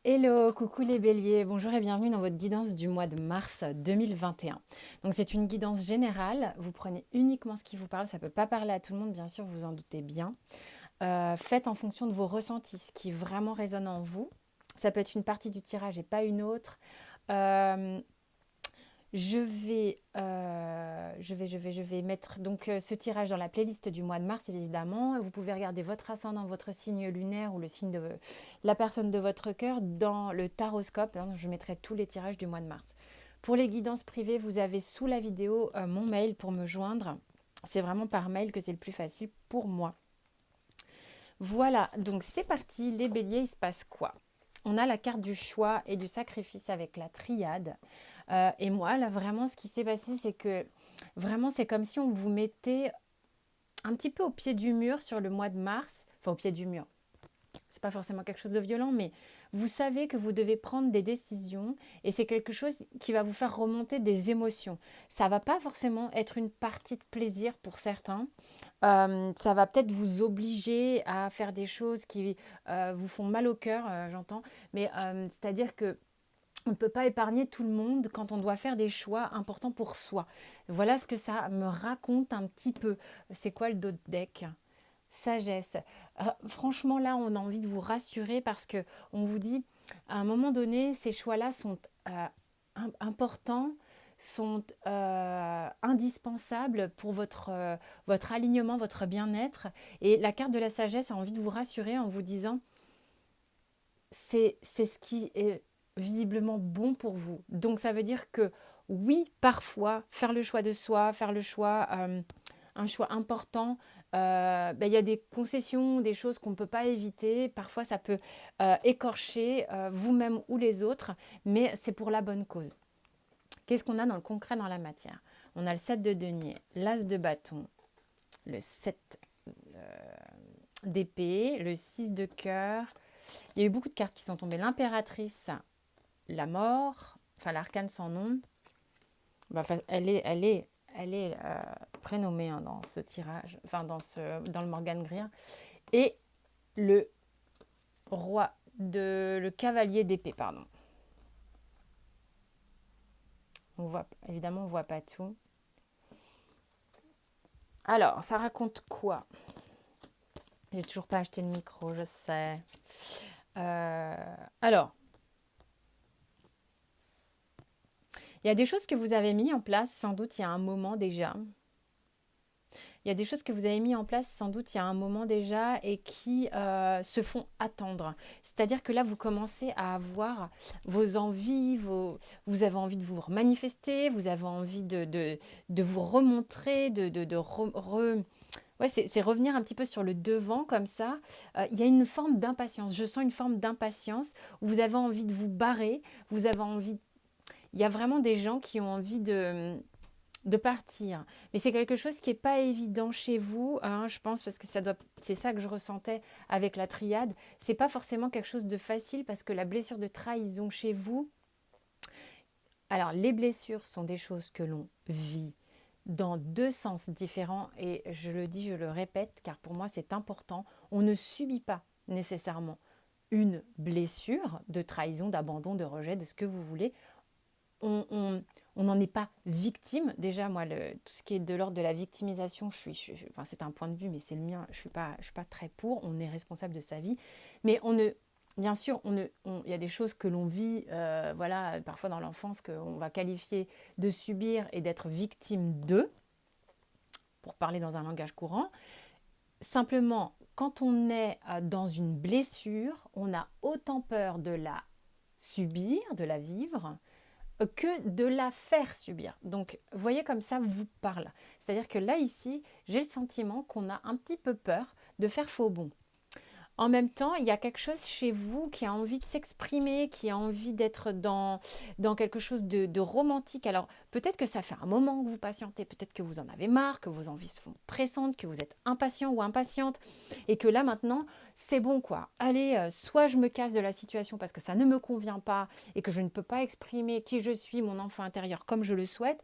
Hello, coucou les béliers, bonjour et bienvenue dans votre guidance du mois de mars 2021. Donc c'est une guidance générale, vous prenez uniquement ce qui vous parle, ça ne peut pas parler à tout le monde, bien sûr, vous en doutez bien. Faites en fonction de vos ressentis, ce qui vraiment résonne en vous. Ça peut être une partie du tirage et pas une autre. Euh, je vais mettre donc ce tirage dans la playlist du mois de mars, évidemment. Vous pouvez regarder votre ascendant, votre signe lunaire ou le signe de la personne de votre cœur dans le taroscope. Hein, je mettrai tous les tirages du mois de mars. Pour les guidances privées, vous avez sous la vidéo mon mail pour me joindre. C'est vraiment par mail que c'est le plus facile pour moi. Voilà, donc c'est parti. Les béliers, il se passe quoi? On a la carte du choix et du sacrifice avec la triade. Et moi, là, vraiment, ce qui s'est passé, c'est que vraiment, c'est comme si on vous mettait un petit peu au pied du mur sur le mois de mars. Enfin, au pied du mur. C'est pas forcément quelque chose de violent, mais vous savez que vous devez prendre des décisions et c'est quelque chose qui va vous faire remonter des émotions. Ça va pas forcément être une partie de plaisir pour certains. Ça va peut-être vous obliger à faire des choses qui vous font mal au cœur, j'entends. Mais c'est-à-dire que on ne peut pas épargner tout le monde quand on doit faire des choix importants pour soi. Voilà ce que ça me raconte un petit peu. C'est quoi le dos de deck? Sagesse. Franchement, là, on a envie de vous rassurer parce que on vous dit, à un moment donné, ces choix-là sont importants, sont indispensables pour votre alignement, votre bien-être. Et la carte de la sagesse a envie de vous rassurer en vous disant, c'est ce qui est visiblement bon pour vous. Donc ça veut dire que oui, parfois, faire le choix de soi, faire le choix, un choix important, ben, il y a des concessions, des choses qu'on ne peut pas éviter. Parfois, ça peut écorcher vous-même ou les autres, mais c'est pour la bonne cause. Qu'est-ce qu'on a dans le concret, dans la matière? On a le 7 de denier, l'as de bâton, le 7 d'épée, le 6 de cœur. Il y a eu beaucoup de cartes qui sont tombées. L'impératrice, la mort, enfin l'arcane sans nom. Enfin, elle est prénommée hein, dans ce tirage, enfin dans le Morgan Greer. Et le le cavalier d'épée, pardon. Évidemment, on voit pas tout. Alors, ça raconte quoi? J'ai toujours pas acheté le micro, je sais. Euh, alors, il y a des choses que vous avez mis en place, sans doute il y a un moment déjà. Il y a des choses que vous avez mis en place sans doute il y a un moment déjà et qui se font attendre. C'est-à-dire que là, vous commencez à avoir vos envies, vous avez envie de vous manifester, vous avez envie de vous remontrer, Ouais, c'est revenir un petit peu sur le devant comme ça. Il y a une forme d'impatience. Je sens une forme d'impatience où vous avez envie de vous barrer, vous avez envie... Il y a vraiment des gens qui ont envie de partir. Mais c'est quelque chose qui n'est pas évident chez vous, hein, je pense, parce que c'est ça que je ressentais avec la triade. C'est pas forcément quelque chose de facile parce que la blessure de trahison chez vous, alors les blessures sont des choses que l'on vit dans deux sens différents et je le dis, je le répète, car pour moi c'est important. On ne subit pas nécessairement une blessure de trahison, d'abandon, de rejet, de ce que vous voulez. On n'en est pas victime. Déjà, moi, tout ce qui est de l'ordre de la victimisation, enfin, c'est un point de vue, mais c'est le mien. Je suis pas très pour. On est responsable de sa vie, mais bien sûr, il y a des choses que l'on vit, voilà, parfois dans l'enfance, qu'on va qualifier de subir et d'être victime de, pour parler dans un langage courant. Simplement, quand on est dans une blessure, on a autant peur de la subir, de la vivre, que de la faire subir. Donc, voyez comme ça vous parle. C'est-à-dire que là, ici, j'ai le sentiment qu'on a un petit peu peur de faire faux bond. En même temps, il y a quelque chose chez vous qui a envie de s'exprimer, qui a envie d'être dans quelque chose de romantique. Alors, peut-être que ça fait un moment que vous patientez, peut-être que vous en avez marre, que vos envies se font pressantes, que vous êtes impatient ou impatiente, et que là, maintenant, c'est bon, quoi. Allez, soit je me casse de la situation parce que ça ne me convient pas et que je ne peux pas exprimer qui je suis, mon enfant intérieur, comme je le souhaite,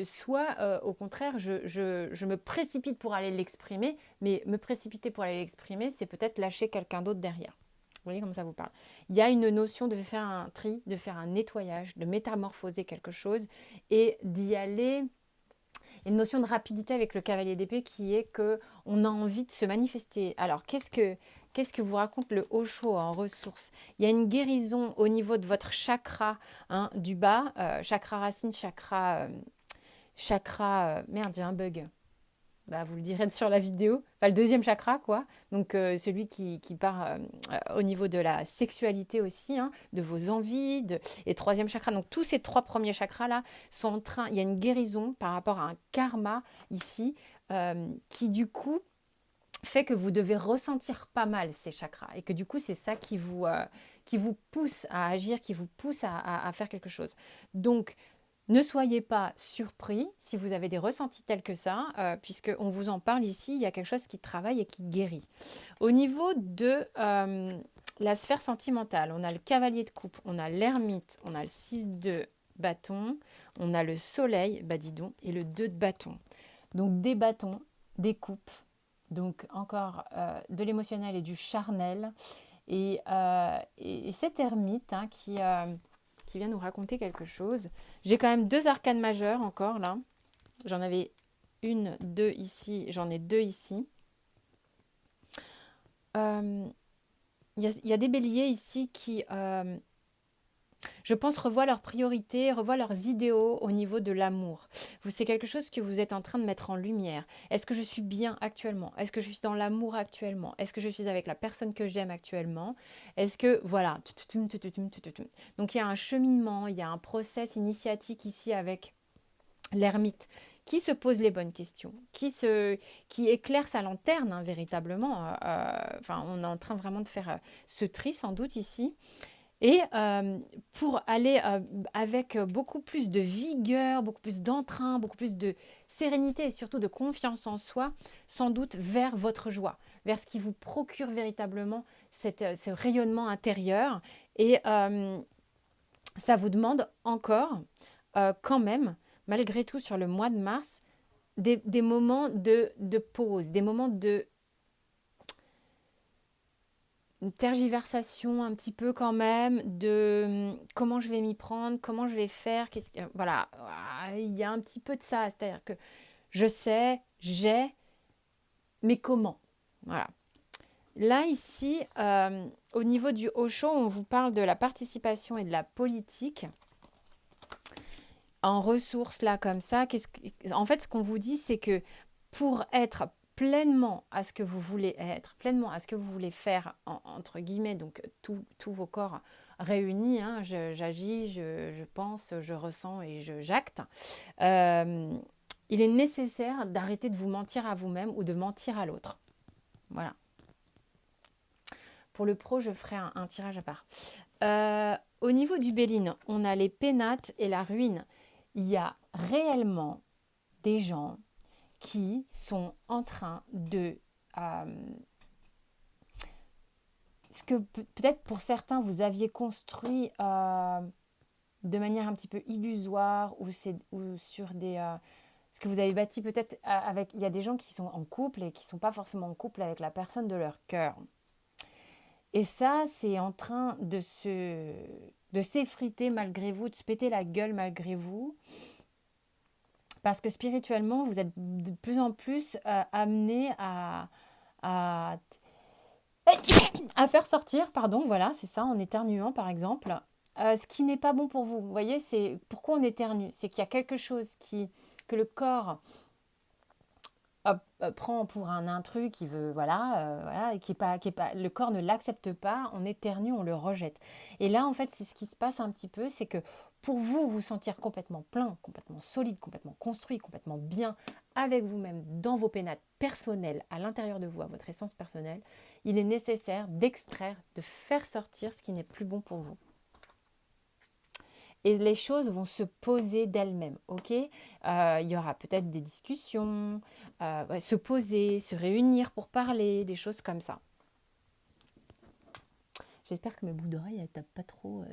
soit au contraire, je me précipite pour aller l'exprimer, mais me précipiter pour aller l'exprimer, c'est peut-être lâcher quelqu'un d'autre derrière. voyez comment ça vous parle. Il y a une notion de faire un tri, de faire un nettoyage, de métamorphoser quelque chose et d'y aller. Il y a une notion de rapidité avec le cavalier d'épée qui est que on a envie de se manifester. Alors, qu'est-ce que vous raconte le Osho en ressources? Il y a une guérison au niveau de votre chakra hein, du bas, chakra racine, merde, j'ai un bug. Bah, vous le direz sur la vidéo. Enfin, le deuxième chakra, quoi. Donc, celui qui part au niveau de la sexualité aussi, hein, de vos envies. Et troisième chakra. Donc, tous ces trois premiers chakras-là sont en train... Il y a une guérison par rapport à un karma ici qui, du coup, fait que vous devez ressentir pas mal ces chakras. Et que, du coup, c'est ça qui vous pousse à agir, qui vous pousse à faire quelque chose. Donc, ne soyez pas surpris si vous avez des ressentis tels que ça, puisqu'on vous en parle ici, il y a quelque chose qui travaille et qui guérit. Au niveau de la sphère sentimentale, on a le cavalier de coupe, on a l'ermite, on a le 6 de bâton, on a le soleil, bah dis donc, et le 2 de bâton. Donc des bâtons, des coupes, donc encore de l'émotionnel et du charnel. Et cet ermite hein, qui vient nous raconter quelque chose. J'ai quand même deux arcanes majeures encore là. J'en avais une, deux ici, j'en ai deux ici. Il y a des béliers ici qui, je pense, revoient leurs priorités, revoient leurs idéaux au niveau de l'amour. C'est quelque chose que vous êtes en train de mettre en lumière. Est-ce que je suis bien actuellement? Est-ce que je suis dans l'amour actuellement? Est-ce que je suis avec la personne que j'aime actuellement? Est-ce que, voilà. Donc il y a un cheminement, il y a un process initiatique ici avec l'ermite qui se pose les bonnes questions, qui éclaire sa lanterne hein, véritablement. Enfin, on est en train vraiment de faire ce tri sans doute ici. Et pour aller avec beaucoup plus de vigueur, beaucoup plus d'entrain, beaucoup plus de sérénité et surtout de confiance en soi, sans doute vers votre joie, vers ce qui vous procure véritablement ce rayonnement intérieur. Et ça vous demande encore, quand même, malgré tout, sur le mois de mars, des moments de pause, des moments de une tergiversation un petit peu quand même de comment je vais m'y prendre, comment je vais faire, voilà, il y a un petit peu de ça, c'est-à-dire que je sais, mais comment? Voilà. Là ici, au niveau du Osho, on vous parle de la participation et de la politique en ressources là comme ça. En fait, ce qu'on vous dit, c'est que pour être pleinement à ce que vous voulez être, pleinement à ce que vous voulez faire, entre guillemets, donc tous vos corps réunis, hein, j'agis, je pense, je ressens et j'acte, il est nécessaire d'arrêter de vous mentir à vous-même ou de mentir à l'autre. Voilà. Pour le pro, je ferai un tirage à part. Au niveau du Béline, on a les pénates et la ruine. Il y a réellement des gens qui sont en train de... ce que peut-être pour certains vous aviez construit de manière un petit peu illusoire ou sur des... ce que vous avez bâti peut-être avec... Il y a des gens qui sont en couple et qui ne sont pas forcément en couple avec la personne de leur cœur. Et ça, c'est en train de s'effriter malgré vous, de se péter la gueule malgré vous. Parce que spirituellement, vous êtes de plus en plus amené à faire sortir, pardon, voilà, c'est ça, en éternuant par exemple, ce qui n'est pas bon pour vous. Vous voyez, c'est pourquoi on éternue. C'est qu'il y a quelque chose que le corps prend pour un intrus qui veut, voilà, et qui est pas, le corps ne l'accepte pas, on éternue, on le rejette. Et là, en fait, c'est ce qui se passe un petit peu, c'est que pour vous, vous sentir complètement plein, complètement solide, complètement construit, complètement bien avec vous-même, dans vos pénates personnels, à l'intérieur de vous, à votre essence personnelle, il est nécessaire d'extraire, de faire sortir ce qui n'est plus bon pour vous. Et les choses vont se poser d'elles-mêmes, ok? Il y aura peut-être des discussions, se poser, se réunir pour parler, des choses comme ça. J'espère que mes bouts d'oreilles ne tapent pas trop.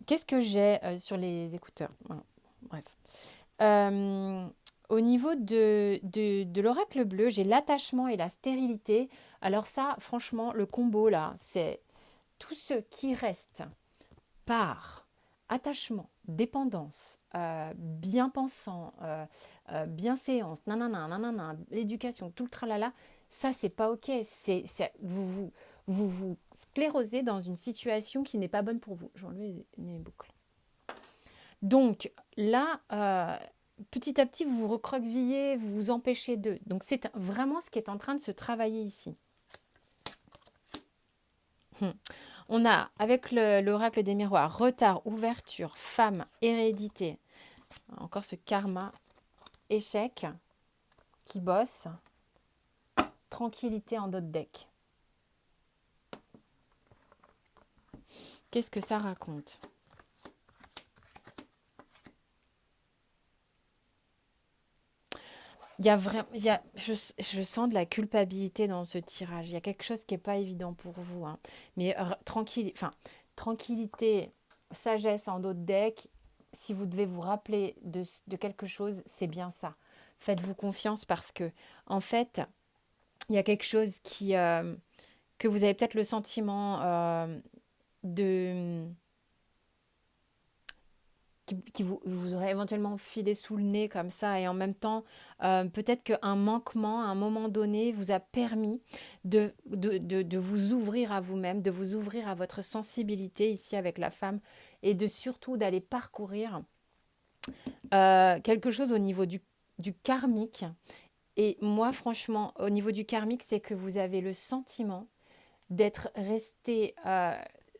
Qu'est-ce que j'ai sur les écouteurs? Voilà. Bref. Au niveau de l'oracle bleu, j'ai l'attachement et la stérilité. Alors ça, franchement, le combo là, c'est tout ce qui reste par attachement, dépendance, bien-pensant, bienséance, nanana, nanana, l'éducation, tout le tralala, ça c'est pas ok. Vous sclérosez dans une situation qui n'est pas bonne pour vous. Je vais enlever les boucles. Donc là, petit à petit, vous vous recroquevillez, vous vous empêchez d'eux. Donc c'est vraiment ce qui est en train de se travailler ici. On a, avec l'oracle des miroirs, retard, ouverture, femme, hérédité. Encore ce karma, échec, qui bosse, tranquillité en d'autres deck. Qu'est-ce que ça raconte? Je sens de la culpabilité dans ce tirage. Il y a quelque chose qui n'est pas évident pour vous, hein. Mais tranquillité, sagesse en d'autres decks. Si vous devez vous rappeler de quelque chose, c'est bien ça. Faites-vous confiance parce que, en fait, il y a quelque chose que vous avez peut-être le sentiment de qui vous aurait éventuellement filé sous le nez comme ça et en même temps peut-être qu'un manquement à un moment donné vous a permis de vous ouvrir à vous-même, de vous ouvrir à votre sensibilité ici avec la femme et de surtout d'aller parcourir quelque chose au niveau du karmique. Et moi franchement au niveau du karmique c'est que vous avez le sentiment d'être resté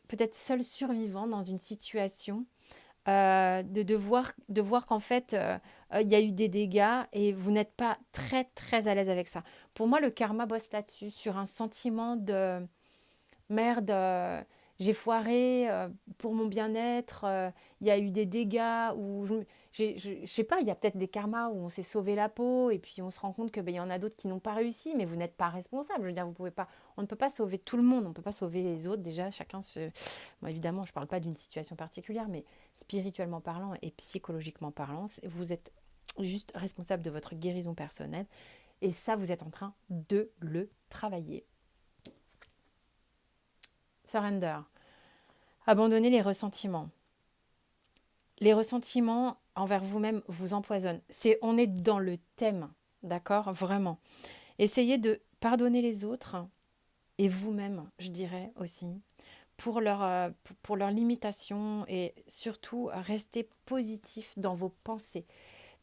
peut-être seul survivant dans une situation de voir qu'en fait, il y a eu des dégâts et vous n'êtes pas très, très à l'aise avec ça. Pour moi, le karma bosse là-dessus, sur un sentiment de merde, j'ai foiré pour mon bien-être, il y a eu des dégâts, ou je sais pas, il y a peut-être des karmas où on s'est sauvé la peau et puis on se rend compte que il y en a d'autres qui n'ont pas réussi, mais vous n'êtes pas responsable. Je veux dire, vous pouvez pas, on ne peut pas sauver tout le monde, on ne peut pas sauver les autres. Déjà, chacun se. Bon, évidemment, je ne parle pas d'une situation particulière, mais spirituellement parlant et psychologiquement parlant, vous êtes juste responsable de votre guérison personnelle et ça, vous êtes en train de le travailler. Surrender. Abandonnez les ressentiments. Les ressentiments envers vous-même vous empoisonnent. On est dans le thème, d'accord? Vraiment. Essayez de pardonner les autres et vous-même, je dirais aussi, pour leur limitation et surtout rester positif dans vos pensées.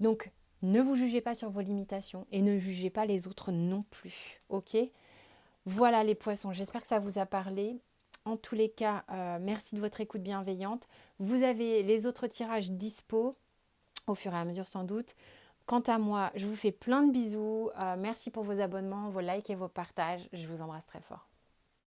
Donc, ne vous jugez pas sur vos limitations et ne jugez pas les autres non plus, ok? Voilà les poissons, j'espère que ça vous a parlé. En tous les cas, merci de votre écoute bienveillante. Vous avez les autres tirages dispo au fur et à mesure sans doute. Quant à moi, je vous fais plein de bisous. Merci pour vos abonnements, vos likes et vos partages. Je vous embrasse très fort.